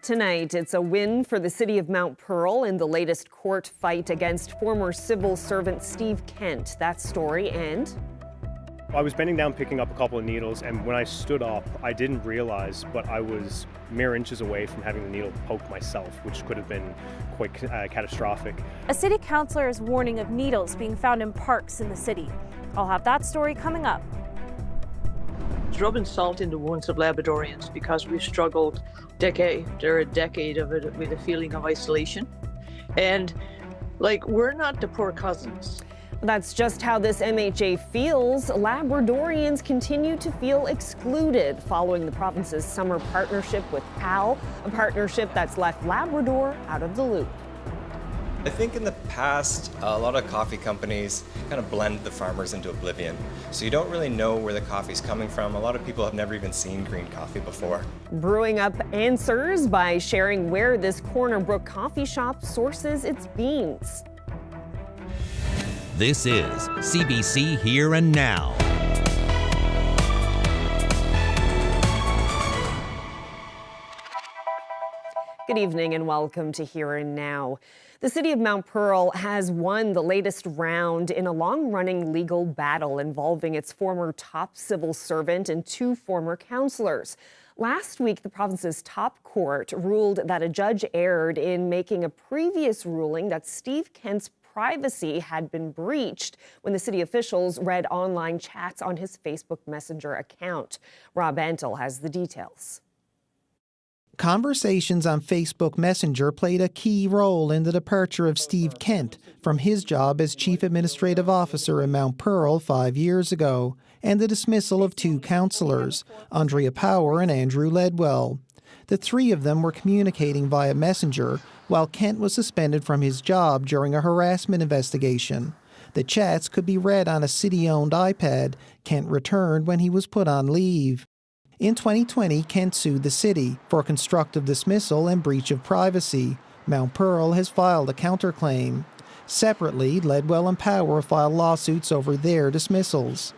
Tonight, it's a win for the city of Mount Pearl in the latest court fight against former civil servant Steve Kent. That story and... I was bending down picking up a couple of needles, and when I stood up, I didn't realize, but I was mere inches away from having the needle poke myself, which could have been quite catastrophic. A city councillor is warning of needles being found in parks in the city. I'll have that story coming up. Rubbing salt in the wounds of Labradorians because we've struggled a decade of it with a feeling of isolation. And we're not the poor cousins. That's just how this MHA feels. Labradorians continue to feel excluded following the province's summer partnership with PAL, a partnership that's left Labrador out of the loop. I think in the past, a lot of coffee companies kind of blend the farmers into oblivion. So you don't really know where the coffee's coming from. A lot of people have never even seen green coffee before. Brewing up answers by sharing where this Corner Brook coffee shop sources its beans. This is CBC Here and Now. Good evening and welcome to Here and Now. The city of Mount Pearl has won the latest round in a long-running legal battle involving its former top civil servant and two former councillors. Last week, the province's top court ruled that a judge erred in making a previous ruling that Steve Kent's privacy had been breached when the city officials read online chats on his Facebook Messenger account. Rob Antle has the details. Conversations on Facebook Messenger played a key role in the departure of Steve Kent from his job as Chief Administrative Officer in Mount Pearl 5 years ago, and the dismissal of two councillors, Andrea Power and Andrew Ledwell. The three of them were communicating via Messenger while Kent was suspended from his job during a harassment investigation. The chats could be read on a city-owned iPad Kent returned when he was put on leave. In 2020, Kent sued the city for constructive dismissal and breach of privacy. Mount Pearl has filed a counterclaim. Separately, Ledwell and Power filed lawsuits over their dismissals.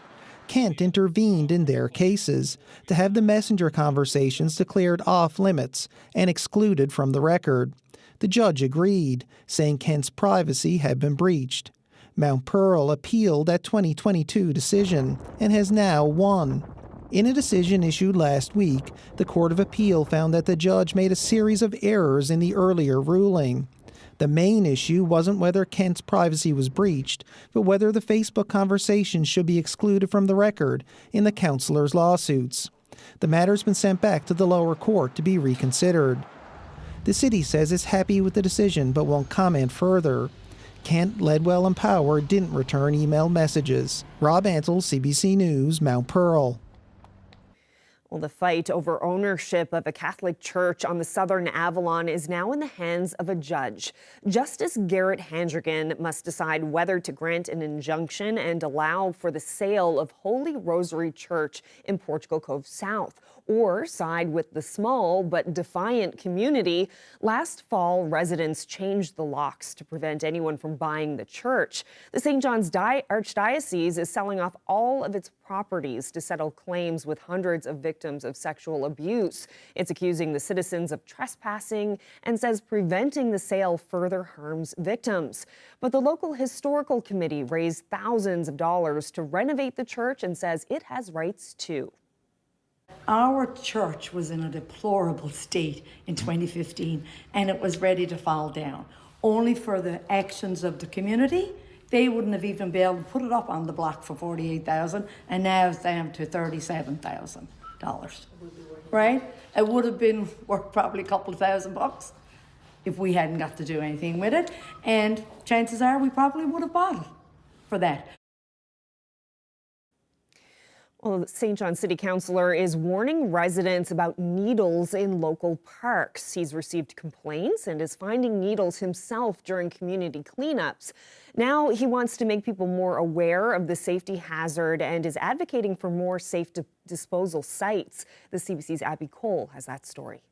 Kent intervened in their cases to have the messenger conversations declared off-limits and excluded from the record. The judge agreed, saying Kent's privacy had been breached. Mount Pearl appealed that 2022 decision and has now won. In a decision issued last week, the Court of Appeal found that the judge made a series of errors in the earlier ruling. The main issue wasn't whether Kent's privacy was breached, but whether the Facebook conversations should be excluded from the record in the councillors' lawsuits. The matter's been sent back to the lower court to be reconsidered. The city says it's happy with the decision but won't comment further. Kent, Ledwell and Power didn't return email messages. Rob Antle, CBC News, Mount Pearl. Well, the fight over ownership of a Catholic church on the southern Avalon is now in the hands of a judge. Justice Garrett Handrigan must decide whether to grant an injunction and allow for the sale of Holy Rosary Church in Portugal Cove South, or side with the small but defiant community. Last fall, residents changed the locks to prevent anyone from buying the church. The St. John's Archdiocese is selling off all of its properties to settle claims with hundreds of victims of sexual abuse. It's accusing the citizens of trespassing and says preventing the sale further harms victims. But the local historical committee raised thousands of dollars to renovate the church and says it has rights too. Our church was in a deplorable state in 2015 and it was ready to fall down. Only for the actions of the community, they wouldn't have even been able to put it up on the block for $48,000 and now it's down to $37,000. Right? It would have been worth probably a couple of $1,000 if we hadn't got to do anything with it, and chances are we probably would have bought it for that. Well, the St. John City Councillor is warning residents about needles in local parks. He's received complaints and is finding needles himself during community cleanups. Now he wants to make people more aware of the safety hazard and is advocating for more safe disposal sites. The CBC's Abby Cole has that story.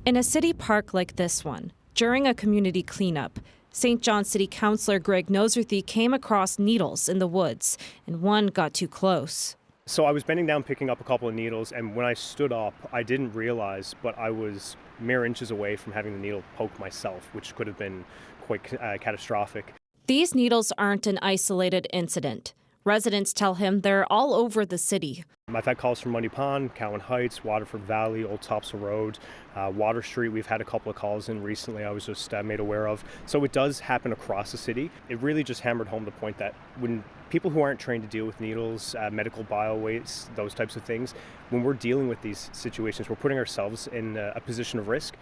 In a city park like this one, during a community cleanup, St. John City Councillor Greg Noseworthy came across needles in the woods, and one got too close. So I was bending down picking up a couple of needles, and when I stood up, I didn't realize, but I was mere inches away from having the needle poke myself, which could have been quite catastrophic. These needles aren't an isolated incident. Residents tell him they're all over the city. I've had calls from Money Pond, Cowan Heights, Waterford Valley, Old Topsail Road, Water Street. We've had a couple of calls in recently I was just made aware of. So it does happen across the city. It really just hammered home the point that when people who aren't trained to deal with needles, medical bio waste, those types of things, when we're dealing with these situations, we're putting ourselves in a position of risk.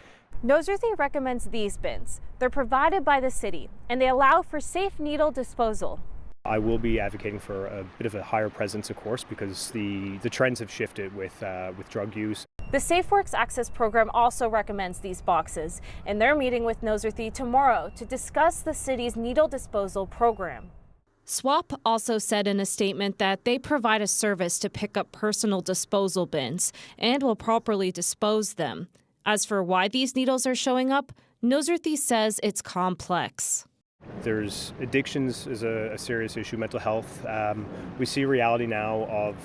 Noseworthy recommends these bins. They're provided by the city, and they allow for safe needle disposal. I will be advocating for a bit of a higher presence, of course, because the trends have shifted with drug use. The SafeWorks Access program also recommends these boxes, and they're meeting with Noseworthy tomorrow to discuss the city's needle disposal program. SWAP also said in a statement that they provide a service to pick up personal disposal bins and will properly dispose them. As for why these needles are showing up, Noseworthy says it's complex. There's addictions is a serious issue, mental health. We see reality now of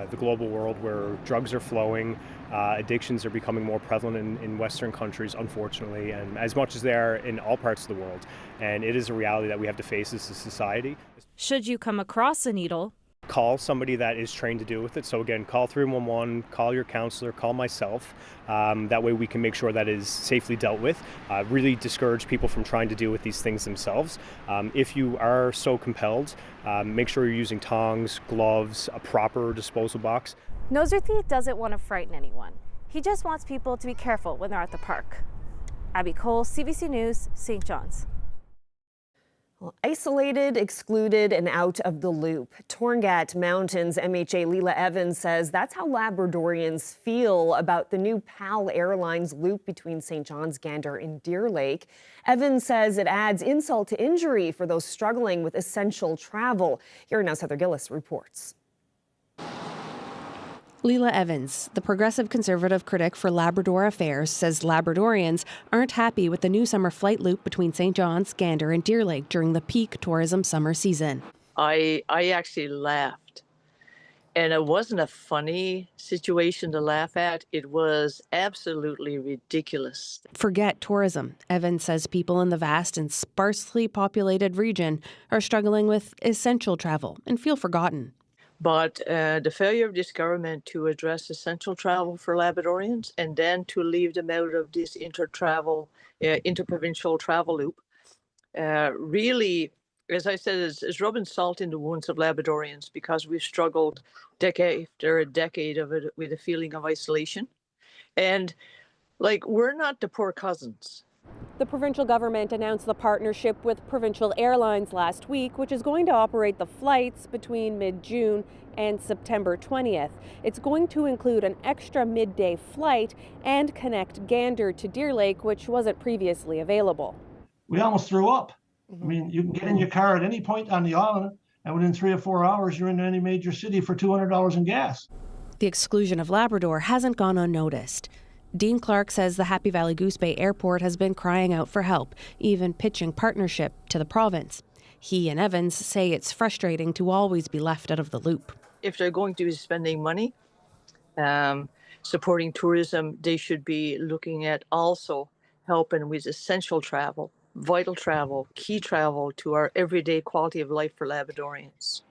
the global world where drugs are flowing, addictions are becoming more prevalent in Western countries, unfortunately, and as much as they are in all parts of the world. And it is a reality that we have to face as a society. Should you come across a needle, call somebody that is trained to deal with it. So again, call 311, call your counselor, call myself. That way we can make sure that is safely dealt with. Really discourage people from trying to deal with these things themselves. If you are so compelled, make sure you're using tongs, gloves, a proper disposal box. Noseworthy doesn't want to frighten anyone. He just wants people to be careful when they're at the park. Abby Cole, CBC News, St. John's. Well, isolated, excluded, and out of the loop. Torngat Mountains MHA Leela Evans says that's how Labradorians feel about the new PAL Airlines loop between St. John's, Gander, and Deer Lake. Evans says it adds insult to injury for those struggling with essential travel. Here now, Heather Gillis reports. Leela Evans, the progressive conservative critic for Labrador Affairs, says Labradorians aren't happy with the new summer flight loop between St. John's, Gander and Deer Lake during the peak tourism summer season. I actually laughed. And it wasn't a funny situation to laugh at. It was absolutely ridiculous. Forget tourism. Evans says people in the vast and sparsely populated region are struggling with essential travel and feel forgotten. But the failure of this government to address essential travel for Labradorians and then to leave them out of this interprovincial travel loop really, as I said, is rubbing salt in the wounds of Labradorians because we've struggled a decade of it with a feeling of isolation. And like, we're not the poor cousins. The provincial government announced the partnership with Provincial Airlines last week, which is going to operate the flights between mid-June and September 20th. It's going to include an extra midday flight and connect Gander to Deer Lake, which wasn't previously available. We almost threw up. I mean, you can get in your car at any point on the island, and within 3 or 4 hours, you're in any major city for $200 in gas. The exclusion of Labrador hasn't gone unnoticed. Dean Clark says the Happy Valley Goose Bay Airport has been crying out for help, even pitching partnership to the province. He and Evans say it's frustrating to always be left out of the loop. If they're going to be spending money supporting tourism, they should be looking at also helping with essential travel, vital travel, key travel to our everyday quality of life for Labradorians.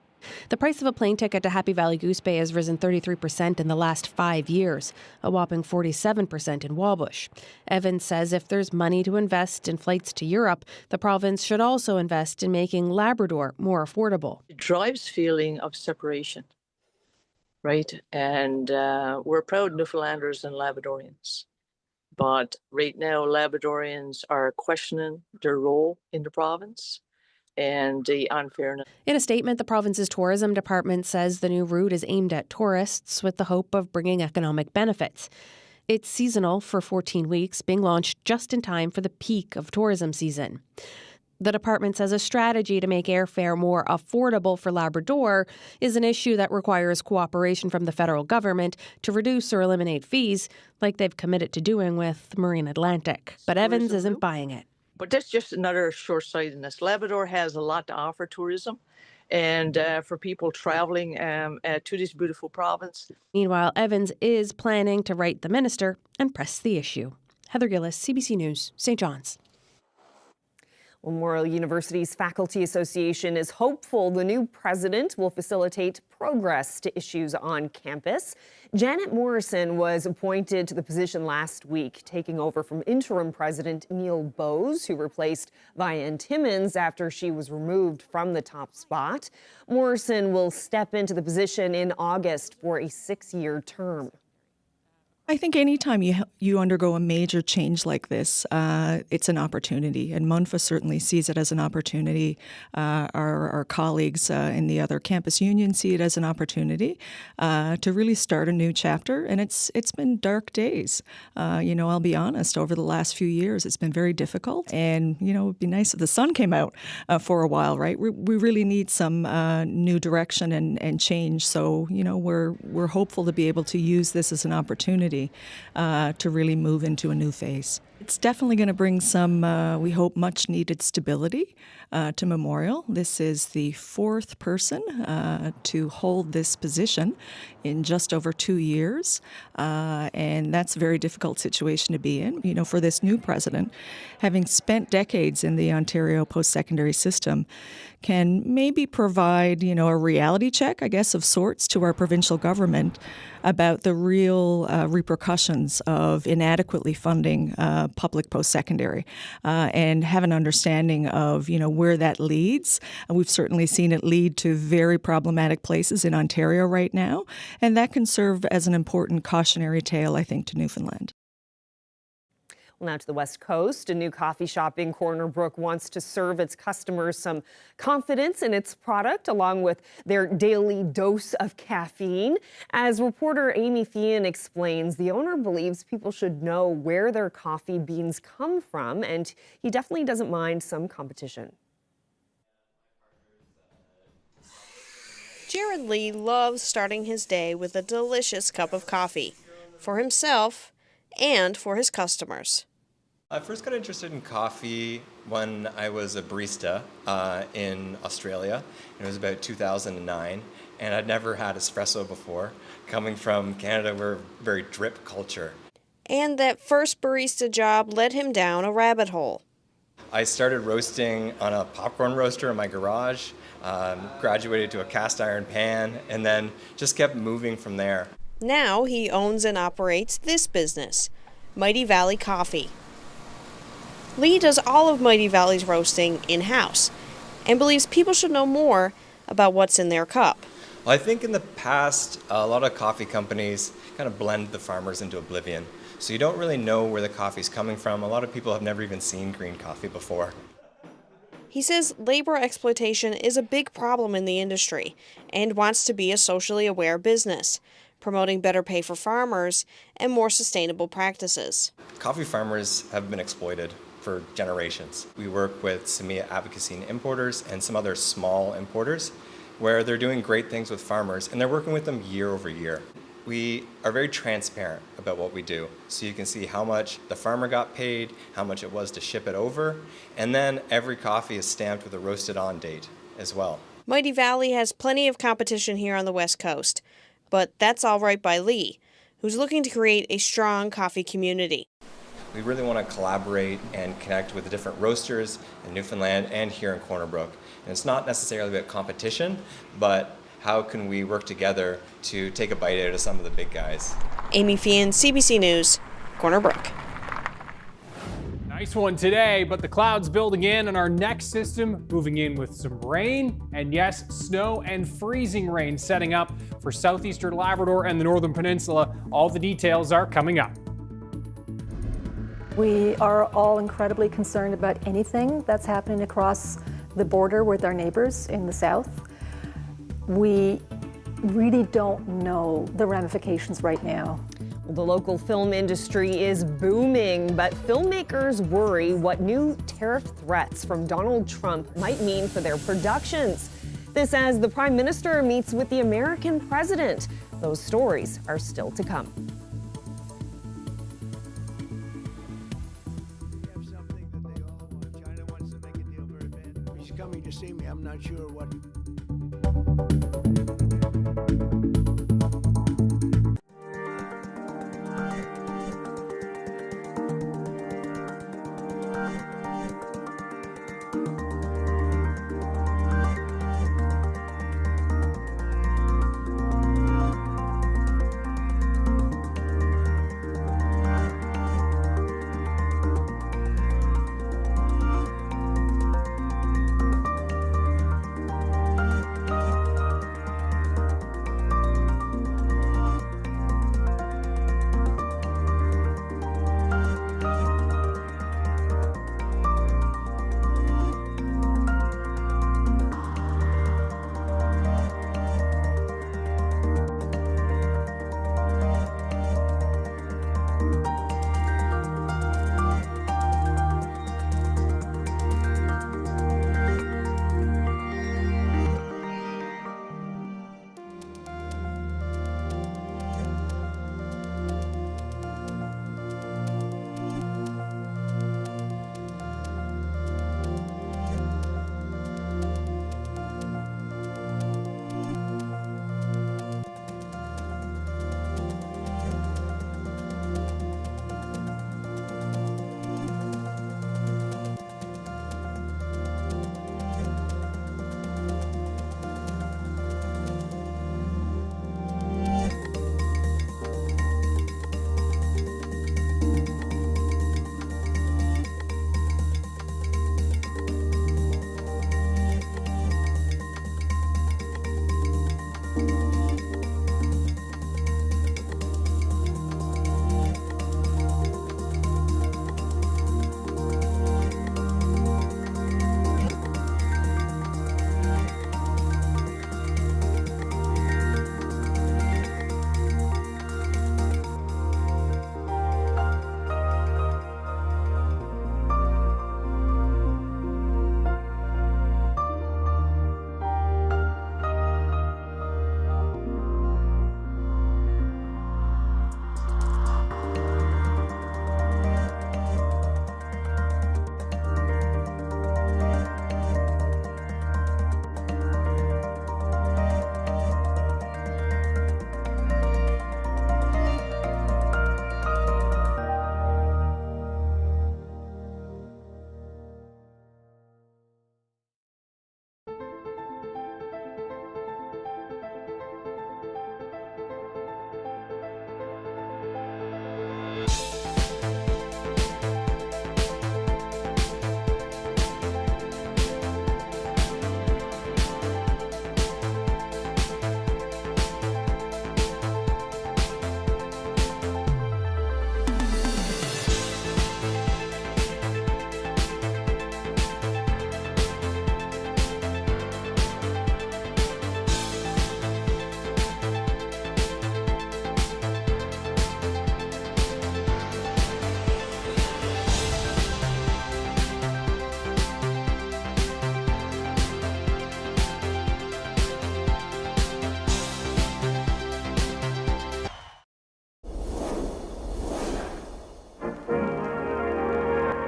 The price of a plane ticket to Happy Valley Goose Bay has risen 33% in the last 5 years, a whopping 47% in Wabush. Evans says if there's money to invest in flights to Europe, the province should also invest in making Labrador more affordable. It drives feeling of separation, right? And we're proud Newfoundlanders and Labradorians. But right now, Labradorians are questioning their role in the province and the unfairness. In a statement, the province's tourism department says the new route is aimed at tourists with the hope of bringing economic benefits. It's seasonal for 14 weeks, being launched just in time for the peak of tourism season. The department says a strategy to make airfare more affordable for Labrador is an issue that requires cooperation from the federal government to reduce or eliminate fees, like they've committed to doing with Marine Atlantic. But Evans isn't buying it. But that's just another short-sightedness. Labrador has a lot to offer tourism, and for people traveling to this beautiful province. Meanwhile, Evans is planning to write the minister and press the issue. Heather Gillis, CBC News, St. John's. Memorial University's Faculty Association is hopeful the new president will facilitate progress to issues on campus. Janet Morrison was appointed to the position last week, taking over from interim president Neil Bose, who replaced Vianne Timmons after she was removed from the top spot. Morrison will step into the position in August for a 6-year term. I think anytime you undergo a major change like this, it's an opportunity, and MUNFA certainly sees it as an opportunity. Our colleagues in the other campus unions see it as an opportunity to really start a new chapter, and it's been dark days. I'll be honest, over the last few years, it's been very difficult, and, it would be nice if the sun came out for a while, right? We really need some new direction and change, so, we're hopeful to be able to use this as an opportunity to really move into a new phase. It's definitely going to bring some, we hope, much-needed stability to Memorial. This is the fourth person to hold this position in just over 2 years, and that's a very difficult situation to be in. For this new president, having spent decades in the Ontario post-secondary system, can maybe provide, a reality check, I guess, of sorts to our provincial government about the real repercussions of inadequately funding public post-secondary and have an understanding of, where that leads. We've certainly seen it lead to very problematic places in Ontario right now, and that can serve as an important cautionary tale, I think, to Newfoundland. Well, now to the West Coast, a new coffee shop in Corner Brook wants to serve its customers some confidence in its product, along with their daily dose of caffeine. As reporter Amy Fian explains, the owner believes people should know where their coffee beans come from, and he definitely doesn't mind some competition. Jared Lee loves starting his day with a delicious cup of coffee for himself and for his customers. I first got interested in coffee when I was a barista in Australia. It was about 2009, and I'd never had espresso before. Coming from Canada, we're a very drip culture. And that first barista job led him down a rabbit hole. I started roasting on a popcorn roaster in my garage, graduated to a cast iron pan, and then just kept moving from there. Now he owns and operates this business, Mighty Valley Coffee. Lee does all of Mighty Valley's roasting in-house and believes people should know more about what's in their cup. Well, I think in the past, a lot of coffee companies kind of blend the farmers into oblivion. So you don't really know where the coffee's coming from. A lot of people have never even seen green coffee before. He says labor exploitation is a big problem in the industry and wants to be a socially aware business, promoting better pay for farmers and more sustainable practices. Coffee farmers have been exploited for generations. We work with some advocacy importers and some other small importers where they're doing great things with farmers, and they're working with them year over year. We are very transparent about what we do, so you can see how much the farmer got paid, how much it was to ship it over, and then every coffee is stamped with a roasted on date as well. Mighty Valley has plenty of competition here on the West Coast, but that's all right by Lee, who's looking to create a strong coffee community. We really want to collaborate and connect with the different roasters in Newfoundland and here in Corner Brook. And it's not necessarily about competition, but how can we work together to take a bite out of some of the big guys. Amy Fian, CBC News, Corner Brook. Nice one today, but the clouds building in and our next system moving in with some rain and, yes, snow and freezing rain setting up for southeastern Labrador and the Northern Peninsula. All the details are coming up. We are all incredibly concerned about anything that's happening across the border with our neighbors in the south. We really don't know the ramifications right now. Well, the local film industry is booming, but filmmakers worry what new tariff threats from Donald Trump might mean for their productions. This as the Prime Minister meets with the American president. Those stories are still to come. Coming to see me. I'm not sure what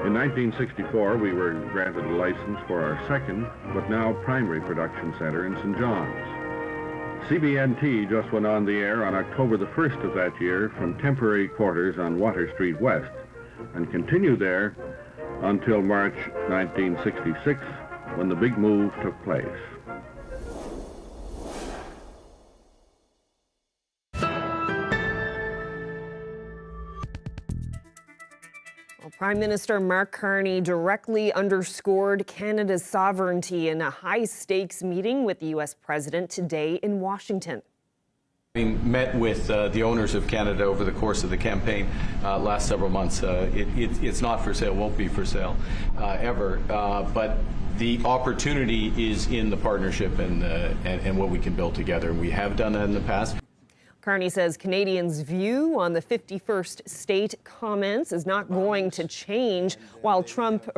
In 1964, we were granted a license for our second, but now primary production center in St. John's. CBNT just went on the air on October the 1st of that year from temporary quarters on Water Street West and continued there until March 1966 when the big move took place. Prime Minister Mark Carney directly underscored Canada's sovereignty in a high-stakes meeting with the U.S. President today in Washington. Having met with the owners of Canada over the course of the campaign last several months, it's not for sale, won't be for sale ever, but the opportunity is in the partnership and what we can build together. We have done that in the past. Carney says Canadians' view on the 51st state comments is not going to change, while Trump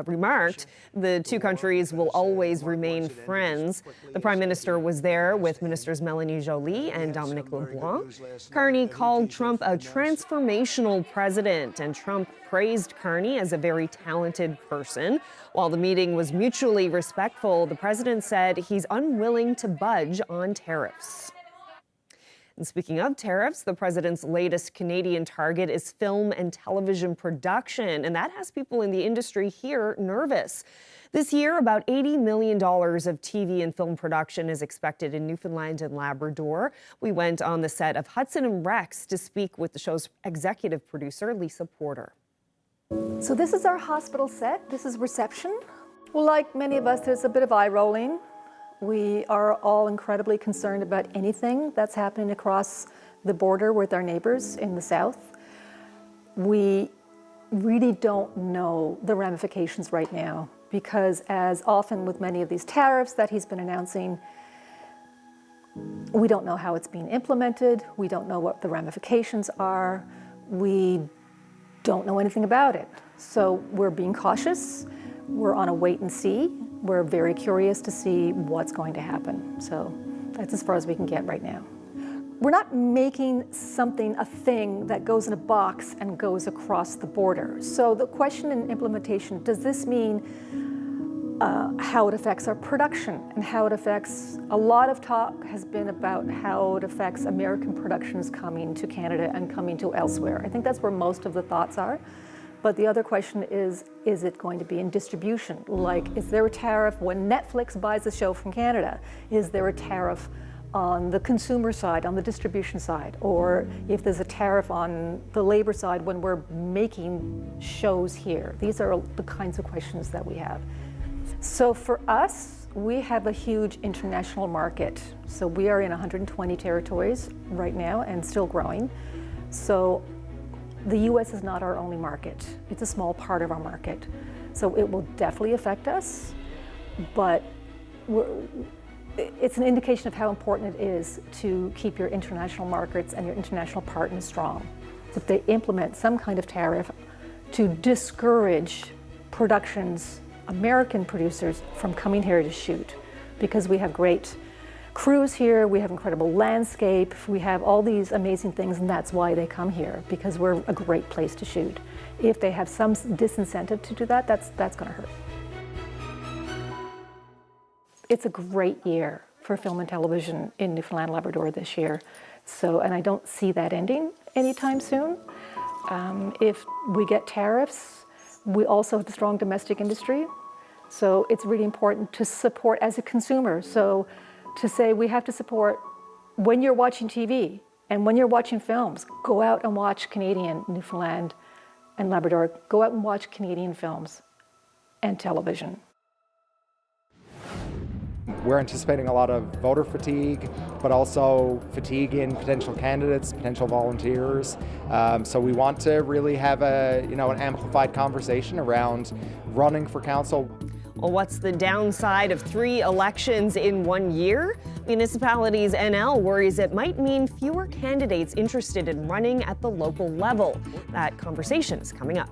remarked the two countries will always remain friends. The Prime Minister was there with Ministers Melanie Joly and Dominic LeBlanc. Carney called Trump a transformational president, and Trump praised Carney as a very talented person. While the meeting was mutually respectful, the president said he's unwilling to budge on tariffs. And speaking of tariffs, the president's latest Canadian target is film and television production, and that has people in the industry here nervous. This year, about $80 million of TV and film production is expected in Newfoundland and Labrador. We went on the set of Hudson and Rex to speak with the show's executive producer, Lisa Porter. So this is our hospital set. This is reception. Well, like many of us, there's a bit of eye rolling. We are all incredibly concerned about anything that's happening across the border with our neighbors in the south. We really don't know the ramifications right now because, as often with many of these tariffs that he's been announcing, we don't know how it's being implemented. We don't know what the ramifications are. We don't know anything about it. So we're being cautious. We're on a wait and see. We're very curious to see what's going to happen. So that's as far as we can get right now. We're not making something a thing that goes in a box and goes across the border. So the question in implementation, does this mean how it affects our production and how it affects, a lot of talk has been about how it affects American productions coming to Canada and coming to elsewhere. I think that's where most of the thoughts are. But the other question is it going to be in distribution? Like, is there a tariff when Netflix buys a show from Canada? Is there a tariff on the consumer side, on the distribution side? Or if there's a tariff on the labor side when we're making shows here? These are the kinds of questions that we have. So for us, we have a huge international market. So we are in 120 territories right now and still growing. So the US is not our only market. It's a small part of our market. So it will definitely affect us, but it's an indication of how important it is to keep your international markets and your international partners strong. If they implement some kind of tariff to discourage productions, American producers, from coming here to shoot, because we have great crews here, we have incredible landscape, we have all these amazing things, and that's why they come here, because we're a great place to shoot. If they have some disincentive to do that, that's going to hurt. It's a great year for film and television in Newfoundland and Labrador this year. So, and I don't see that ending anytime soon. If we get tariffs, we also have a strong domestic industry. So it's really important to support as a consumer. So to say we have to support when you're watching TV and when you're watching films, go out and watch Canadian, Newfoundland and Labrador. Go out and watch Canadian films and television. We're anticipating a lot of voter fatigue, but also fatigue in potential candidates, potential volunteers. So we want to really have an amplified conversation around running for council. Well, what's the downside of 3 elections in 1 year? Municipalities NL worries it might mean fewer candidates interested in running at the local level. That conversation is coming up.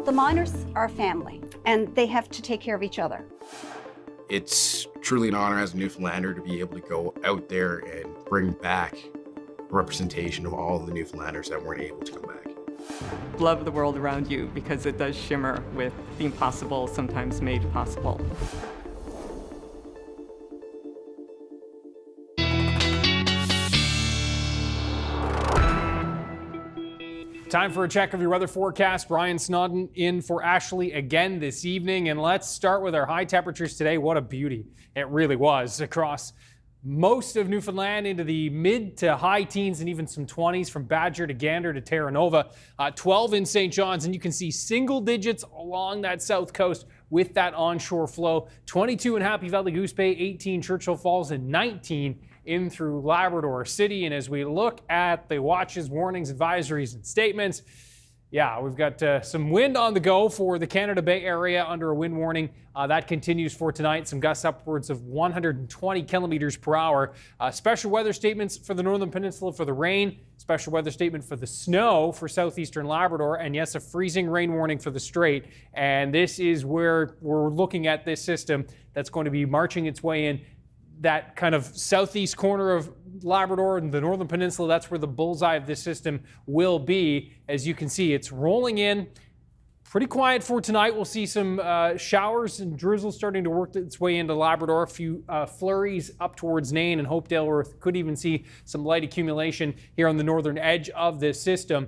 The miners are family, and they have to take care of each other. It's truly an honor as a Newfoundlander to be able to go out there and bring back a representation of all of the Newfoundlanders that weren't able to come back. Love the world around you because it does shimmer with the impossible sometimes made possible. Time for a check of your weather forecast. Brian Snodden in for Ashley again this evening. And let's start with our high temperatures today. What a beauty it really was across most of Newfoundland into the mid to high teens and even some 20s from Badger to Gander to Terra Nova. 12 in St. John's, and you can see single digits along that south coast with that onshore flow. 22 in Happy Valley Goose Bay, 18 Churchill Falls, and 19 in through Labrador City. And as we look at the watches, warnings, advisories, and statements, yeah, we've got some wind on the go for the Canada Bay area under a wind warning. That continues for tonight. Some gusts upwards of 120 kilometers per hour. Special weather statements for the Northern Peninsula for the rain. Special weather statement for the snow for southeastern Labrador. And yes, a freezing rain warning for the Strait. And this is where we're looking at this system that's going to be marching its way in that kind of southeast corner of Labrador and the Northern Peninsula. That's where the bullseye of this system will be. As you can see, it's rolling in. Pretty quiet for tonight. We'll see some showers and drizzle starting to work its way into Labrador. A few flurries up towards Nain and Hopedale, where could even see some light accumulation here on the northern edge of this system.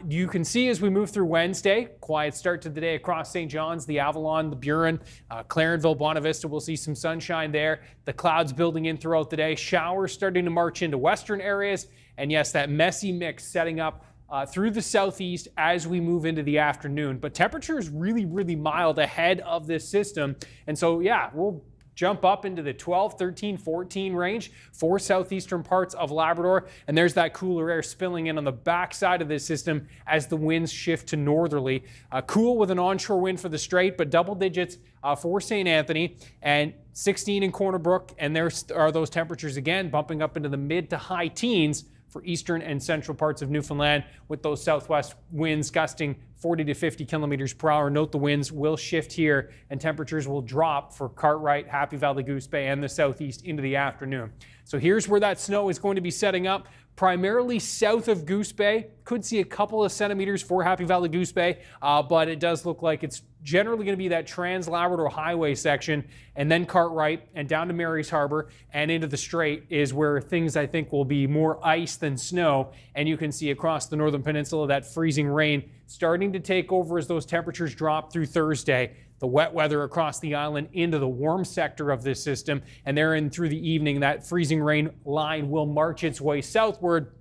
You can see as we move through Wednesday, quiet start to the day across St. John's, the Avalon, the Burin, Clarenville, Bonavista. We'll see some sunshine there. The clouds building in throughout the day. Showers starting to march into western areas. And yes, that messy mix setting up through the southeast as we move into the afternoon. But temperature is really, really mild ahead of this system. And so, yeah, we'll jump up into the 12, 13, 14 range for southeastern parts of Labrador. And there's that cooler air spilling in on the backside of this system as the winds shift to northerly. Cool with an onshore wind for the Strait, but double digits for St. Anthony and 16 in Corner Brook. And there are those temperatures again bumping up into the mid to high teens for eastern and central parts of Newfoundland, with those southwest winds gusting 40 to 50 kilometers per hour. Note the winds will shift here and temperatures will drop for Cartwright, Happy Valley Goose Bay, and the southeast into the afternoon. So here's where that snow is going to be setting up. Primarily south of Goose Bay. Could see a couple of centimeters for Happy Valley Goose Bay, but it does look like it's generally going to be that Trans-Labrador Highway section, and then Cartwright and down to Mary's Harbor and into the Strait is where things I think will be more ice than snow. And you can see across the Northern Peninsula that freezing rain starting to take over as those temperatures drop through Thursday. The wet weather across the island into the warm sector of this system, and therein through the evening that freezing rain line will march its way southward,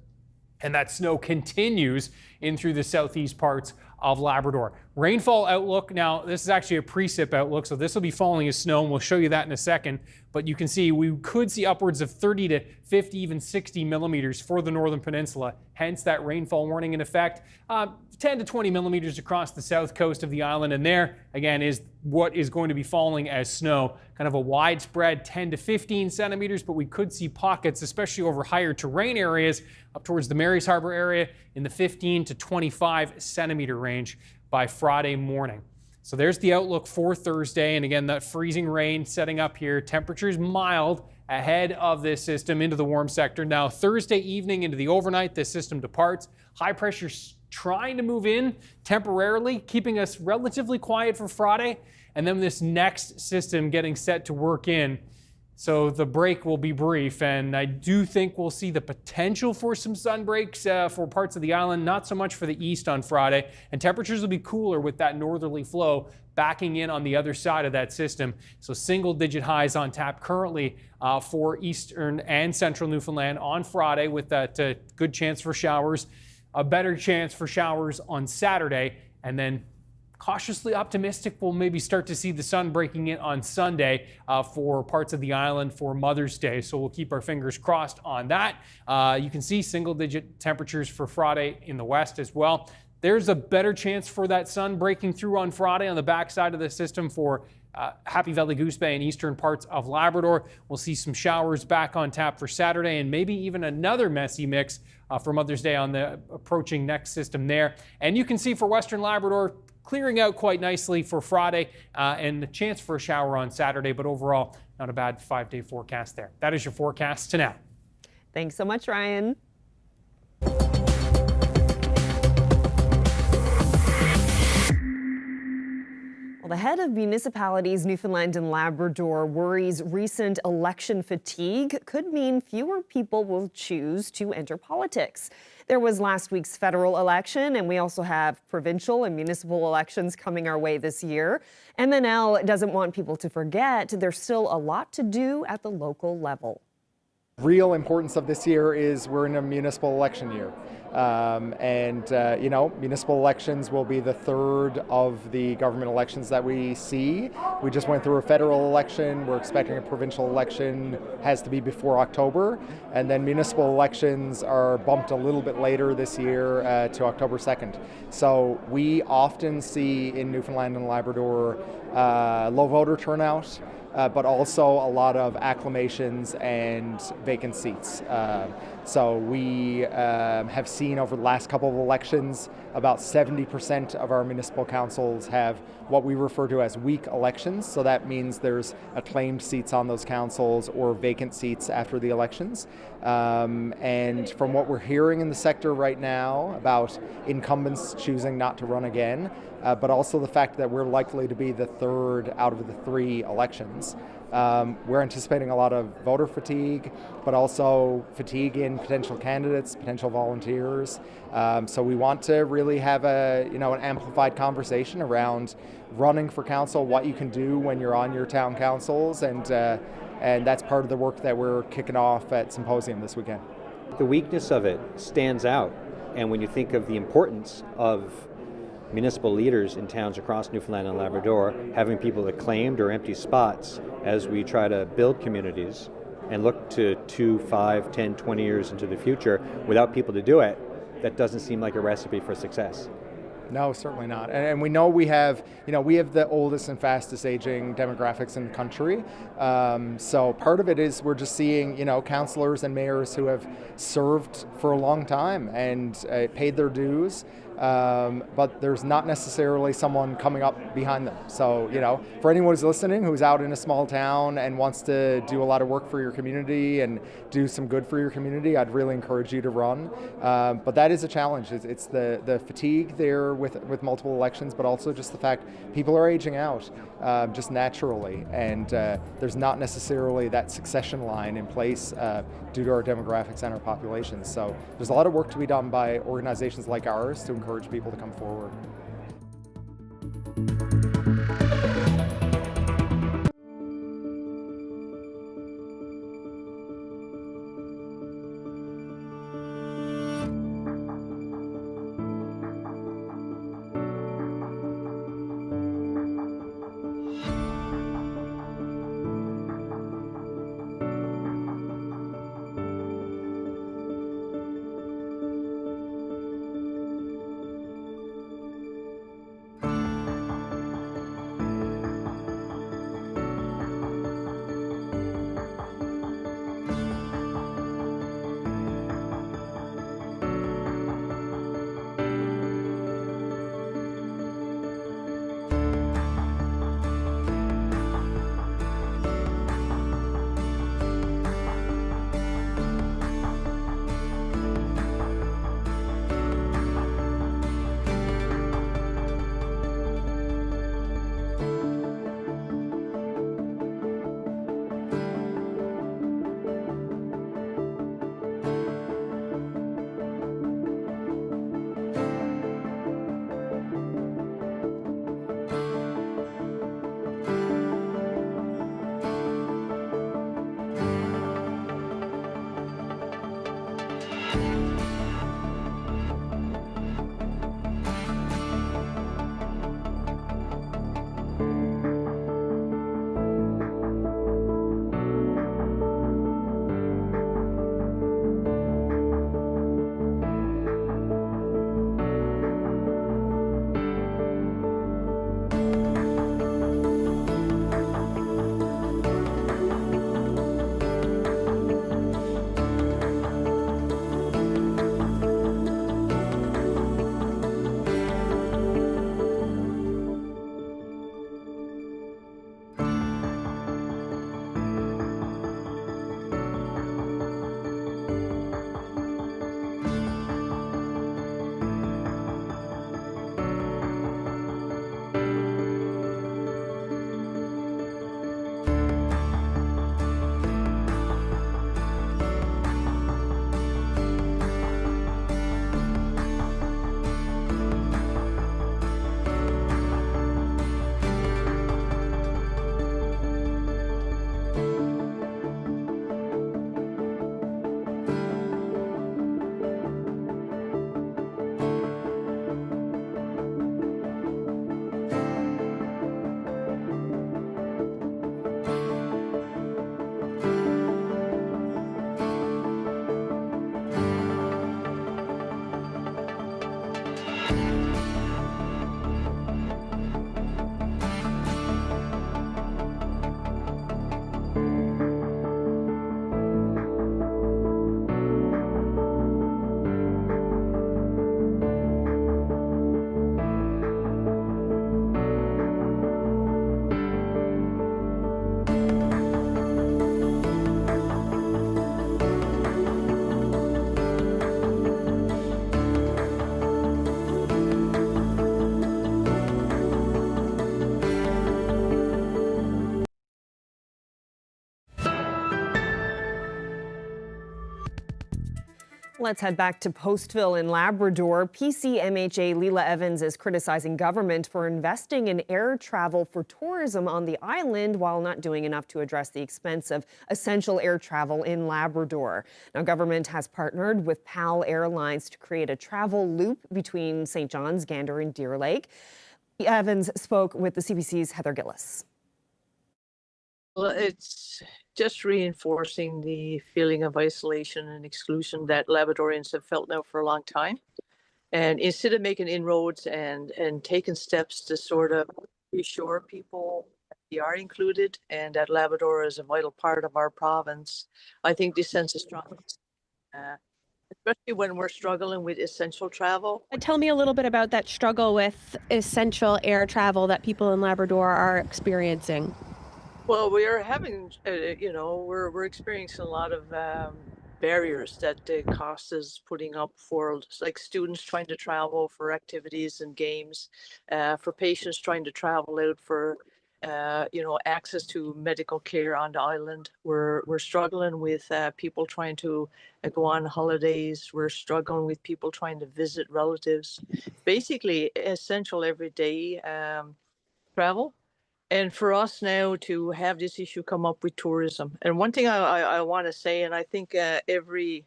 and that snow continues in through the southeast parts of Labrador. Rainfall outlook, now this is actually a precip outlook, so this will be falling as snow, and we'll show you that in a second. But you can see we could see upwards of 30 to 50, even 60 millimeters for the Northern Peninsula, hence that rainfall warning in effect. 10 to 20 millimeters across the south coast of the island, and there, again, is what is going to be falling as snow. Kind of a widespread 10 to 15 centimeters, but we could see pockets, especially over higher terrain areas, up towards the Mary's Harbor area in the 15 to 25 centimeter range by Friday morning. So there's the outlook for Thursday, and again, that freezing rain setting up here. Temperatures mild ahead of this system into the warm sector. Now, Thursday evening into the overnight, this system departs. High pressure trying to move in temporarily, keeping us relatively quiet for Friday, and then this next system getting set to work in So the break will be brief, and I do think we'll see the potential for some sun breaks for parts of the island, not so much for the east on Friday. And temperatures will be cooler with that northerly flow backing in on the other side of that system. So single-digit highs on tap currently for eastern and central Newfoundland on Friday, with that good chance for showers, a better chance for showers on Saturday, and then cautiously optimistic we'll maybe start to see the sun breaking in on Sunday for parts of the island for Mother's Day. So we'll keep our fingers crossed on that. You can see single-digit temperatures for Friday in the west as well. There's a better chance for that sun breaking through on Friday on the backside of the system for Happy Valley, Goose Bay, and eastern parts of Labrador. We'll see some showers back on tap for Saturday, and maybe even another messy mix for Mother's Day on the approaching next system there. And you can see for western Labrador, clearing out quite nicely for Friday and a chance for a shower on Saturday, but overall, not a bad 5-day forecast there. That is your forecast to now. Thanks so much, Ryan. Well, the head of Municipalities Newfoundland and Labrador worries recent election fatigue could mean fewer people will choose to enter politics. There was last week's federal election, and we also have provincial and municipal elections coming our way this year. MNL doesn't want people to forget there's still a lot to do at the local level. Real importance of this year is we're in a municipal election year. Municipal elections will be the third of the government elections that we see. We just went through a federal election. We're expecting a provincial election, has to be before October. And then municipal elections are bumped a little bit later this year to October 2nd. So we often see in Newfoundland and Labrador low voter turnout, but also a lot of acclamations and vacant seats. So we have seen over the last couple of elections, about 70% of our municipal councils have what we refer to as weak elections. So that means there's acclaimed seats on those councils or vacant seats after the elections. And from what we're hearing in the sector right now about incumbents choosing not to run again, but also the fact that we're likely to be the third out of the three elections. We're anticipating a lot of voter fatigue, but also fatigue in potential candidates, potential volunteers. So we want to really have an amplified conversation around running for council, what you can do when you're on your town councils, and that's part of the work that we're kicking off at Symposium this weekend. The weakness of it stands out, and when you think of the importance of municipal leaders in towns across Newfoundland and Labrador having people acclaimed or empty spots as we try to build communities and look to 2, 5, 10, 20 years into the future without people to do it, that doesn't seem like a recipe for success. No, certainly not. And we know we have the oldest and fastest aging demographics in the country. So part of it is we're just seeing, councillors and mayors who have served for a long time and paid their dues. But there's not necessarily someone coming up behind them. So, for anyone who's listening, who's out in a small town and wants to do a lot of work for your community and do some good for your community, I'd really encourage you to run. But that is a challenge. It's the fatigue there with multiple elections, but also just the fact people are aging out just naturally. And there's not necessarily that succession line in place due to our demographics and our population. So there's a lot of work to be done by organizations like ours to encourage people to come forward. Let's head back to Postville in Labrador. PCMHA Leela Evans is criticizing government for investing in air travel for tourism on the island while not doing enough to address the expense of essential air travel in Labrador. Now, government has partnered with PAL Airlines to create a travel loop between St. John's, Gander and Deer Lake. Evans spoke with the CBC's Heather Gillis. Well, it's just reinforcing the feeling of isolation and exclusion that Labradorians have felt now for a long time. And instead of making inroads and taking steps to sort of reassure people that they are included and that Labrador is a vital part of our province, I think this sends a strong especially when we're struggling with essential travel. Tell me a little bit about that struggle with essential air travel that people in Labrador are experiencing. Well, we are having, we're experiencing a lot of barriers that the cost is putting up for like students trying to travel for activities and games, for patients trying to travel out for, access to medical care on the island. We're struggling with people trying to go on holidays. We're struggling with people trying to visit relatives. Basically, essential everyday travel. And for us now to have this issue come up with tourism. And one thing I want to say, and I think every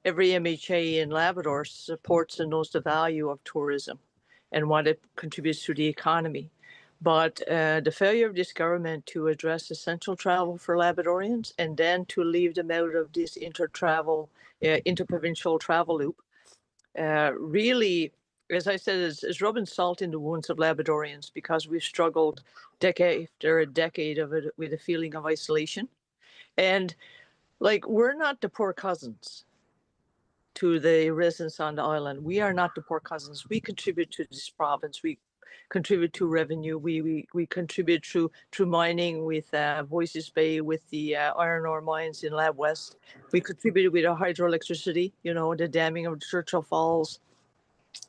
MHA in Labrador supports and knows the value of tourism and what it contributes to the economy. But the failure of this government to address essential travel for Labradorians and then to leave them out of this interprovincial travel loop really, as I said, is rubbing salt in the wounds of Labradorians because we've struggled a decade of it with a feeling of isolation. And like, we're not the poor cousins to the residents on the island. We are not the poor cousins. We contribute to this province. We contribute to revenue. We contribute through mining with Voices Bay, with the iron ore mines in Lab West. We contributed with our hydroelectricity, the damming of Churchill Falls,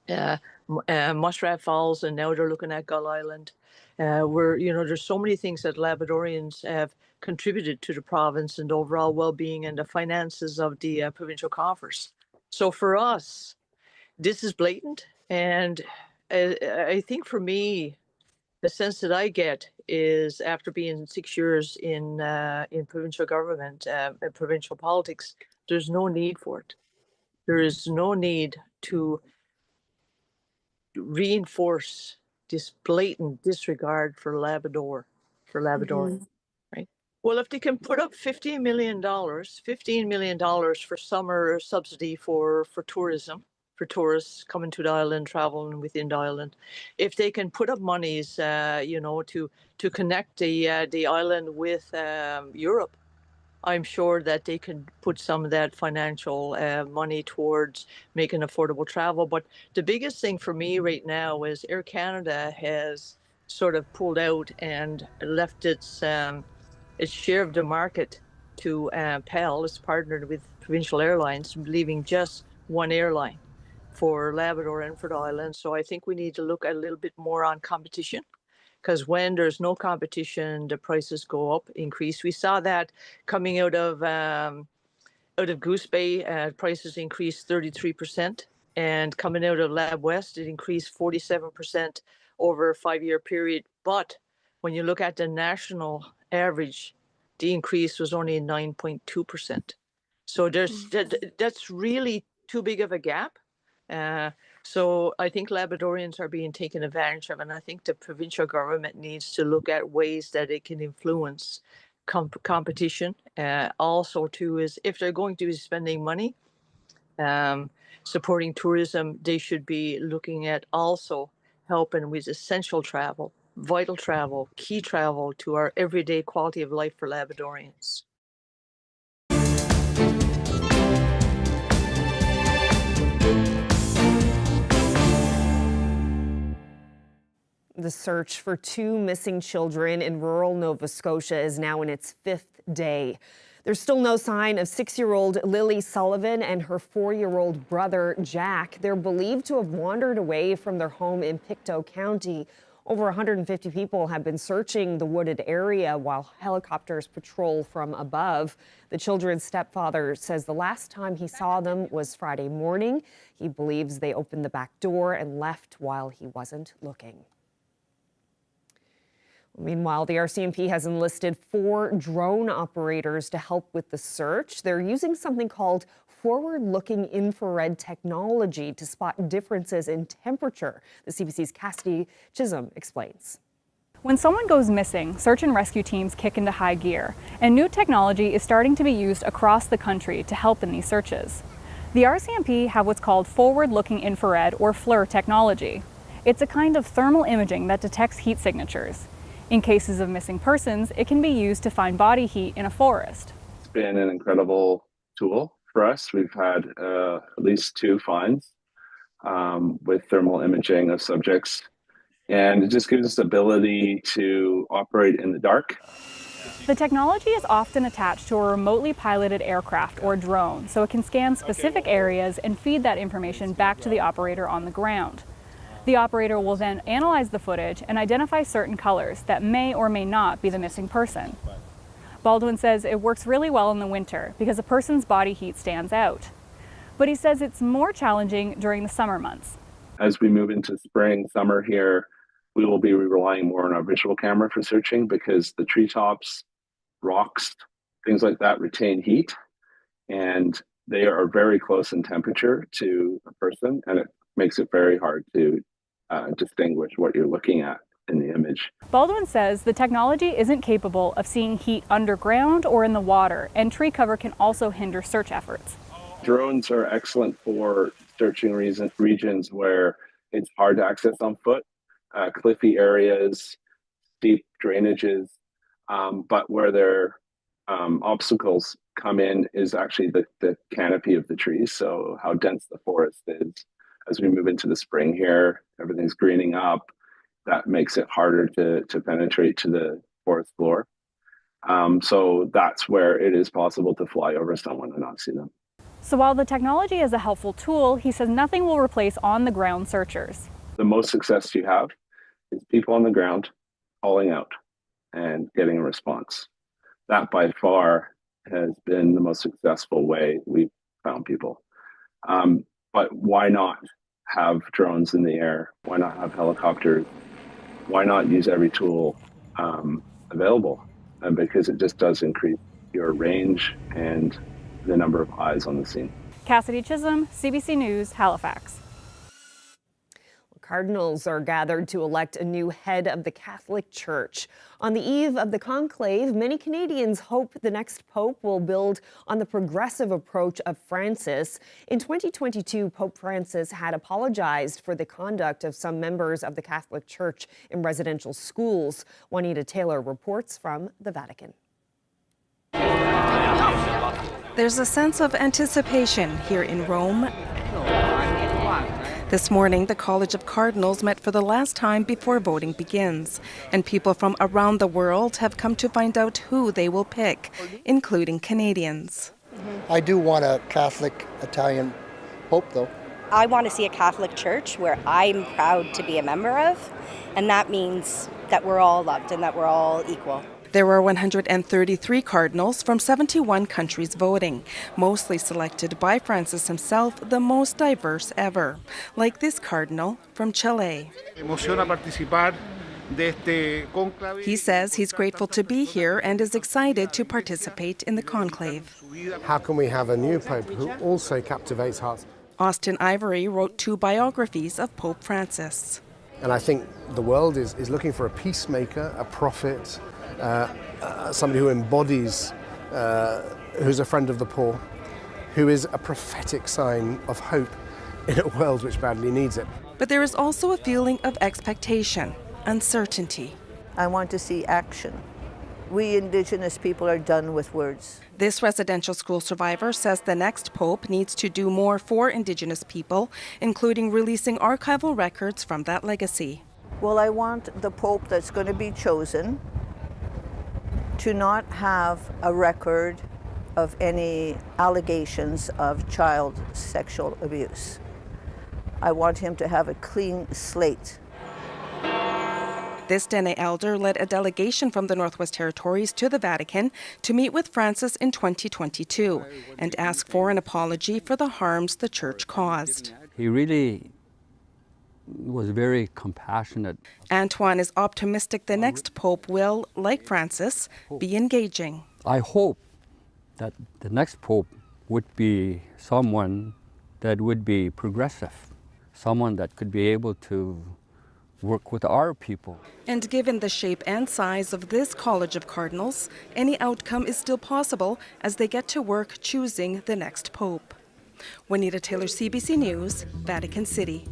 Muskrat Falls, and now they're looking at Gull Island. There's so many things that Labradorians have contributed to the province and the overall well-being and the finances of the provincial coffers. So for us, this is blatant. And I think for me, the sense that I get is after being 6 years in provincial government and provincial politics, there's no need for it. There is no need to reinforce this blatant disregard for Labrador, right? Well, if they can put up $15 million for summer subsidy for tourism, for tourists coming to the island, traveling within the island, if they can put up monies, to connect the island with Europe, I'm sure that they can put some of that financial money towards making affordable travel. But the biggest thing for me right now is Air Canada has sort of pulled out and left its share of the market to PAL. It's partnered with provincial airlines, leaving just one airline for Labrador and for the island. So I think we need to look a little bit more on competition, because when there's no competition, the prices go up, increase. We saw that coming out of Goose Bay, prices increased 33%, and coming out of Lab West, it increased 47% over a 5-year period. But when you look at the national average, the increase was only 9.2%. So that's really too big of a gap. So I think Labradorians are being taken advantage of, and I think the provincial government needs to look at ways that it can influence competition. Also, too, is if they're going to be spending money supporting tourism, they should be looking at also helping with essential travel, vital travel, key travel to our everyday quality of life for Labradorians. The search for 2 missing children in rural Nova Scotia is now in its 5th day. There's still no sign of 6-year-old Lily Sullivan and her 4-year-old brother, Jack. They're believed to have wandered away from their home in Pictou County Over 150 people have been searching the wooded area while helicopters patrol from above. The children's stepfather says the last time he saw them was Friday morning. He believes they opened the back door and left while he wasn't looking. Meanwhile, the RCMP has enlisted 4 drone operators to help with the search. They're using something called forward-looking infrared technology to spot differences in temperature. The CBC's Cassidy Chisholm explains. When someone goes missing, search and rescue teams kick into high gear, and new technology is starting to be used across the country to help in these searches. The RCMP have what's called forward-looking infrared, or FLIR technology. It's a kind of thermal imaging that detects heat signatures. In cases of missing persons, it can be used to find body heat in a forest. It's been an incredible tool for us. We've had at least 2 finds with thermal imaging of subjects, and it just gives us the ability to operate in the dark. The technology is often attached to a remotely piloted aircraft or drone, so it can scan specific areas and feed that information back to the operator on the ground. The operator will then analyze the footage and identify certain colors that may or may not be the missing person. Baldwin says it works really well in the winter because a person's body heat stands out. But he says it's more challenging during the summer months. As we move into spring, summer here, we will be relying more on our visual camera for searching because the treetops, rocks, things like that retain heat, and they are very close in temperature to a person, and it makes it very hard to distinguish what you're looking at in the image. Baldwin says the technology isn't capable of seeing heat underground or in the water, and tree cover can also hinder search efforts. Drones are excellent for searching regions where it's hard to access on foot, cliffy areas, steep drainages, but where their obstacles come in is actually the canopy of the trees, so how dense the forest is. As we move into the spring here, everything's greening up. That makes it harder to penetrate to the forest floor. So that's where it is possible to fly over someone and not see them. So while the technology is a helpful tool, he says nothing will replace on-the-ground searchers. The most success you have is people on the ground calling out and getting a response. That by far has been the most successful way we've found people. But why not have drones in the air? Why not have helicopters? Why not use every tool available? Because it just does increase your range and the number of eyes on the scene. Cassidy Chisholm, CBC News, Halifax. Cardinals are gathered to elect a new head of the Catholic Church. On the eve of the conclave, many Canadians hope the next pope will build on the progressive approach of Francis. In 2022, Pope Francis had apologized for the conduct of some members of the Catholic Church in residential schools. Juanita Taylor reports from the Vatican. There's a sense of anticipation here in Rome. This morning, the College of Cardinals met for the last time before voting begins, and people from around the world have come to find out who they will pick, including Canadians. I do want a Catholic Italian pope, though. I want to see a Catholic Church where I'm proud to be a member of, and that means that we're all loved and that we're all equal. There were 133 cardinals from 71 countries voting, mostly selected by Francis himself, the most diverse ever, like this cardinal from Chile. He says he's grateful to be here and is excited to participate in the conclave. How can we have a new pope who also captivates hearts? Austin Ivory wrote 2 biographies of Pope Francis. And I think the world is looking for a peacemaker, a prophet, somebody who embodies, who's a friend of the poor, who is a prophetic sign of hope in a world which badly needs it. But there is also a feeling of expectation, uncertainty. I want to see action. We Indigenous people are done with words. This residential school survivor says the next pope needs to do more for Indigenous people, including releasing archival records from that legacy. Well, I want the pope that's going to be chosen to not have a record of any allegations of child sexual abuse. I want him to have a clean slate. This Dene elder led a delegation from the Northwest Territories to the Vatican to meet with Francis in 2022 and ask for an apology for the harms the church caused. He really was very compassionate. Antoine is optimistic the next pope will, like Francis, be engaging. I hope that the next pope would be someone that would be progressive, someone that could be able to work with our people. And given the shape and size of this College of Cardinals, any outcome is still possible as they get to work choosing the next pope. Juanita Taylor, CBC News, Vatican City.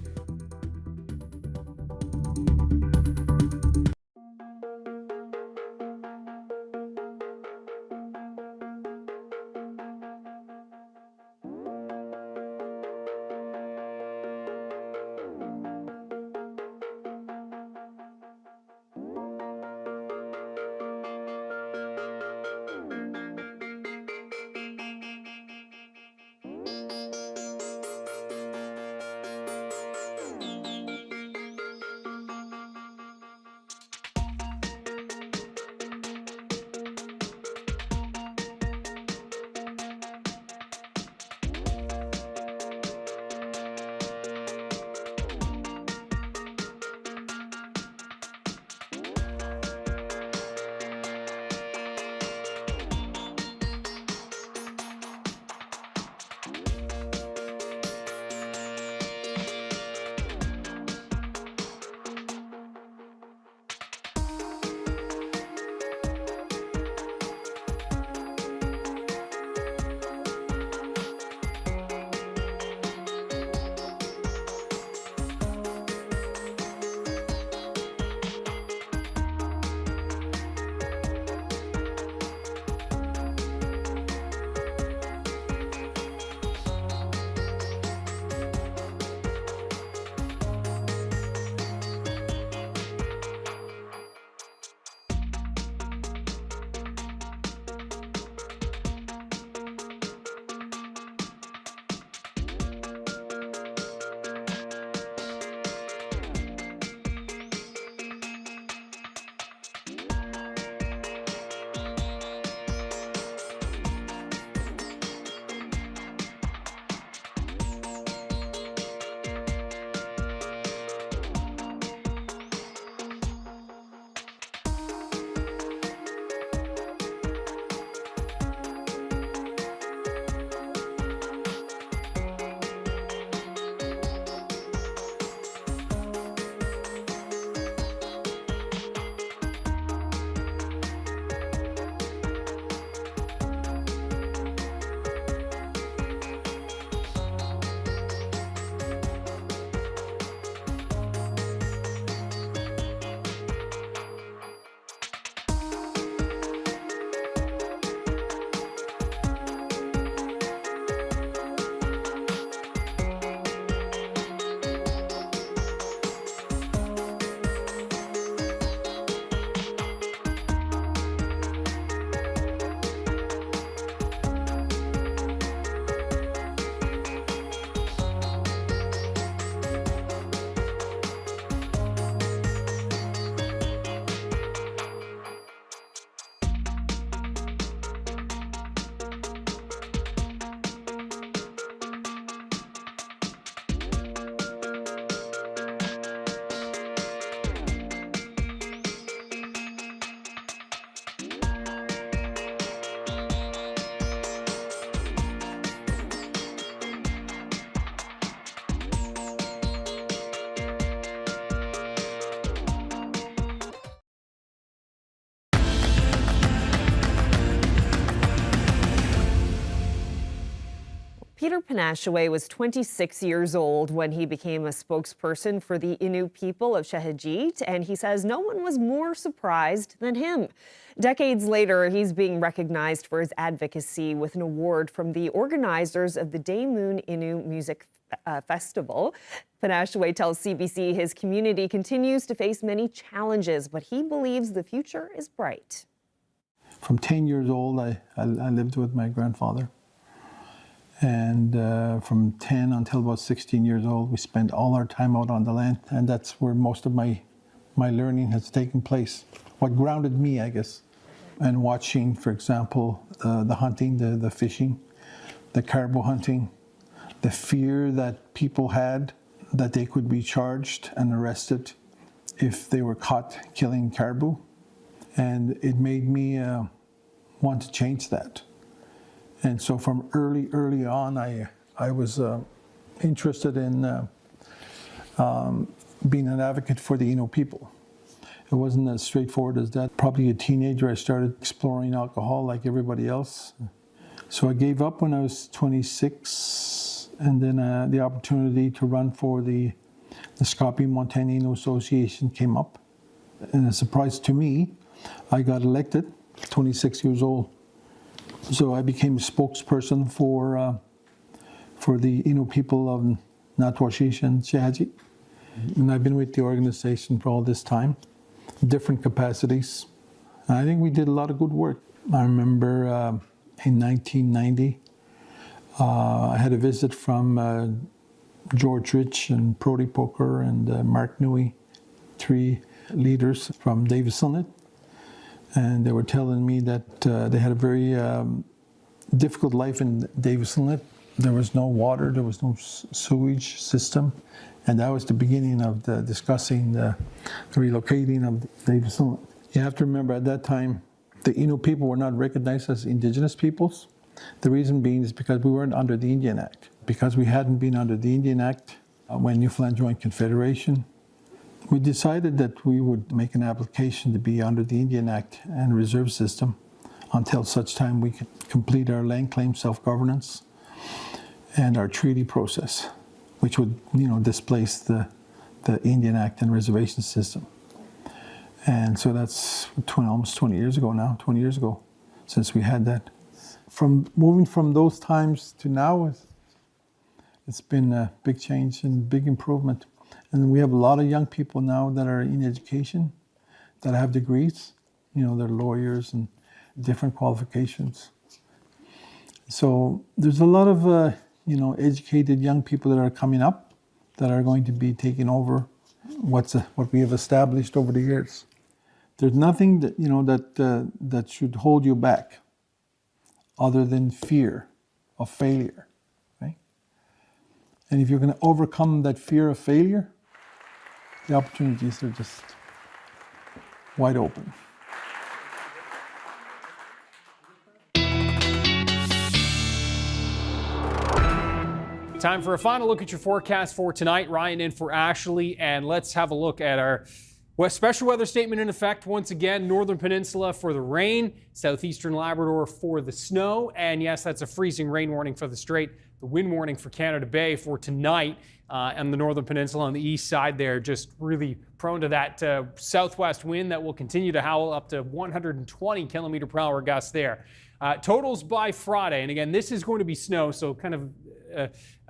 Peter Panashaway was 26 years old when he became a spokesperson for the Innu people of Shehajit, and he says no one was more surprised than him. Decades later, he's being recognized for his advocacy with an award from the organizers of the Day Moon Innu Music Festival. Panashaway tells CBC his community continues to face many challenges, but he believes the future is bright. From 10 years old, I lived with my grandfather. And from 10 until about 16 years old, we spent all our time out on the land. And that's where most of my my learning has taken place. What grounded me, I guess, and watching, for example, the hunting, the fishing, the caribou hunting, the fear that people had that they could be charged and arrested if they were caught killing caribou. And it made me want to change that. And so from early on, I was interested in being an advocate for the Innu people. It wasn't as straightforward as that. Probably a teenager, I started exploring alcohol like everybody else. So I gave up when I was 26, and then the opportunity to run for the Scotty Montana Innu Association came up. And a surprise to me, I got elected, 26 years old. So I became a spokesperson for the Innu people of Natwashish and Shahaji. And I've been with the organization for all this time, different capacities. And I think we did a lot of good work. I remember in 1990, I had a visit from George Rich and Prody Poker and Mark Newey, 3 leaders from Davis Inlet. And they were telling me that they had a very difficult life in Davis Inlet. There was no water, there was no sewage system. And that was the beginning of discussing the relocating of Davis Inlet. You have to remember at that time, the Innu people were not recognized as indigenous peoples. The reason being is because we weren't under the Indian Act. Because we hadn't been under the Indian Act when Newfoundland joined Confederation, we decided that we would make an application to be under the Indian Act and reserve system until such time we could complete our land claim self-governance and our treaty process, which would, displace the Indian Act and reservation system. And so that's almost 20 years ago now, 20 years ago since we had that. From moving from those times to now, it's been a big change and big improvement. And we have a lot of young people now that are in education, that have degrees. They're lawyers and different qualifications. So there's a lot of, educated young people that are coming up that are going to be taking over what we have established over the years. There's nothing that, that should hold you back other than fear of failure, right? And if you're going to overcome that fear of failure, the opportunities are just wide open. Time for a final look at your forecast for tonight. Ryan in for Ashley, and let's have a look at our special weather statement in effect. Once again, Northern Peninsula for the rain, Southeastern Labrador for the snow, and yes, that's a freezing rain warning for the Strait. The wind warning for Canada Bay for tonight and the Northern Peninsula on the east side there, just really prone to that southwest wind that will continue to howl up to 120 kilometer per hour gusts there. Totals by Friday, and again, this is going to be snow, so kind of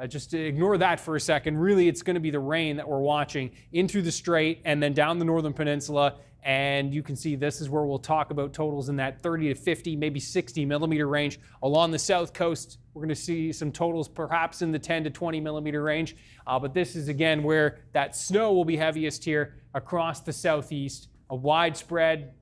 just ignore that for a second. Really, it's going to be the rain that we're watching in through the Strait and then down the Northern Peninsula. And you can see this is where we'll talk about totals in that 30 to 50, maybe 60 millimeter range. Along the south coast, we're going to see some totals perhaps in the 10 to 20 millimeter range. But this is, again, where that snow will be heaviest here across the southeast. A widespread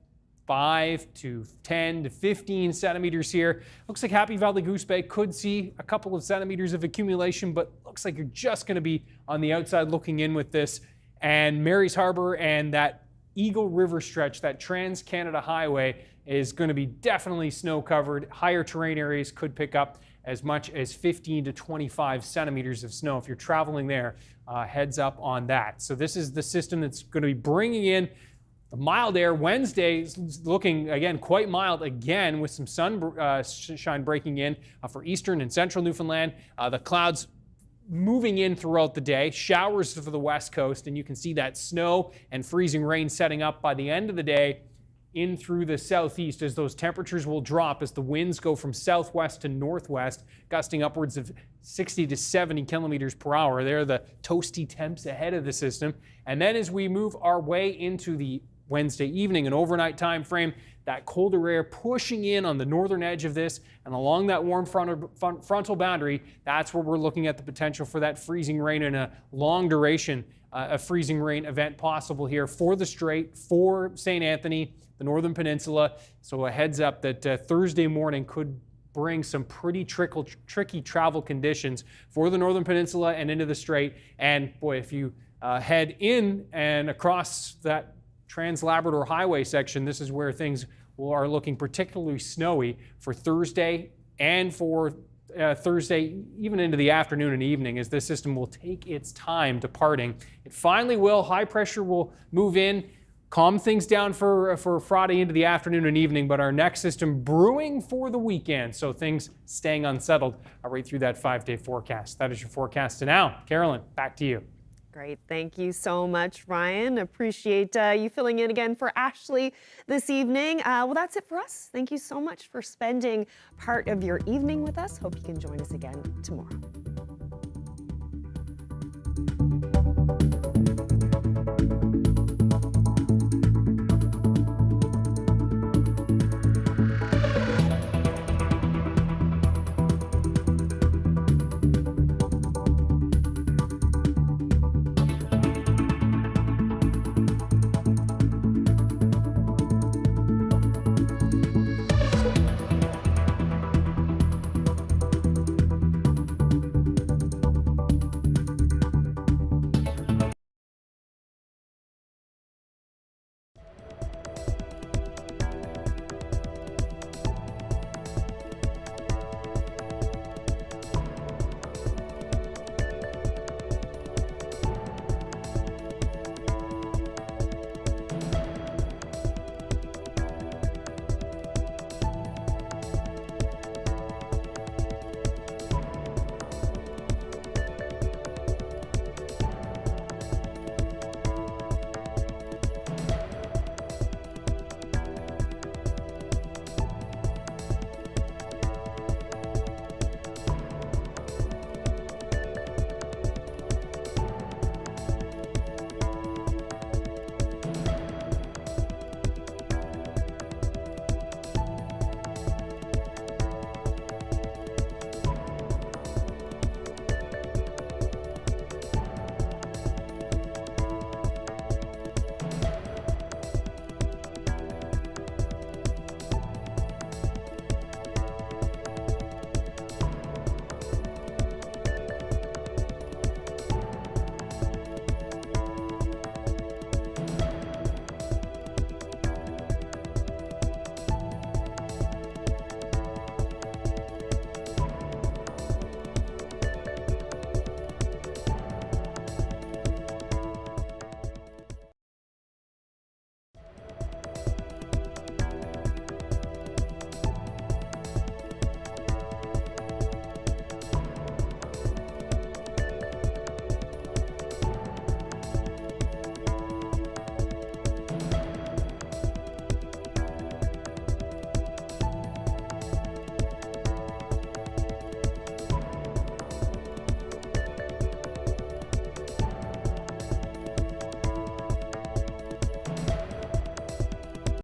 5 to 10 to 15 centimeters here. Looks like Happy Valley Goose Bay could see a couple of centimeters of accumulation, but looks like you're just going to be on the outside looking in with this. And Mary's Harbor and that Eagle River stretch, that Trans-Canada Highway, is going to be definitely snow covered. Higher terrain areas could pick up as much as 15 to 25 centimeters of snow. If you're traveling there, heads up on that. So this is the system that's going to be bringing in mild air. Wednesday is looking, again, quite mild again with some sunshine breaking in for eastern and central Newfoundland. The clouds moving in throughout the day. Showers for the west coast, and you can see that snow and freezing rain setting up by the end of the day in through the southeast as those temperatures will drop as the winds go from southwest to northwest, gusting upwards of 60 to 70 kilometers per hour. They're the toasty temps ahead of the system. And then as we move our way into the Wednesday evening and overnight time frame. That colder air pushing in on the northern edge of this and along that warm frontal boundary, that's where we're looking at the potential for that freezing rain and a long duration a freezing rain event possible here for the Strait, for St. Anthony, the Northern Peninsula. So a heads up that Thursday morning could bring some pretty tricky travel conditions for the Northern Peninsula and into the Strait. And boy, if you head in and across that Trans-Labrador Highway section, this is where things are looking particularly snowy for Thursday and for Thursday, even into the afternoon and evening, as this system will take its time departing. It finally will. High pressure will move in, calm things down for Friday into the afternoon and evening, but our next system brewing for the weekend, so things staying unsettled right through that 5-day forecast. That is your forecast to now. Carolyn, back to you. Great. Thank you so much, Ryan. Appreciate you filling in again for Ashley this evening. Well, that's it for us. Thank you so much for spending part of your evening with us. Hope you can join us again tomorrow.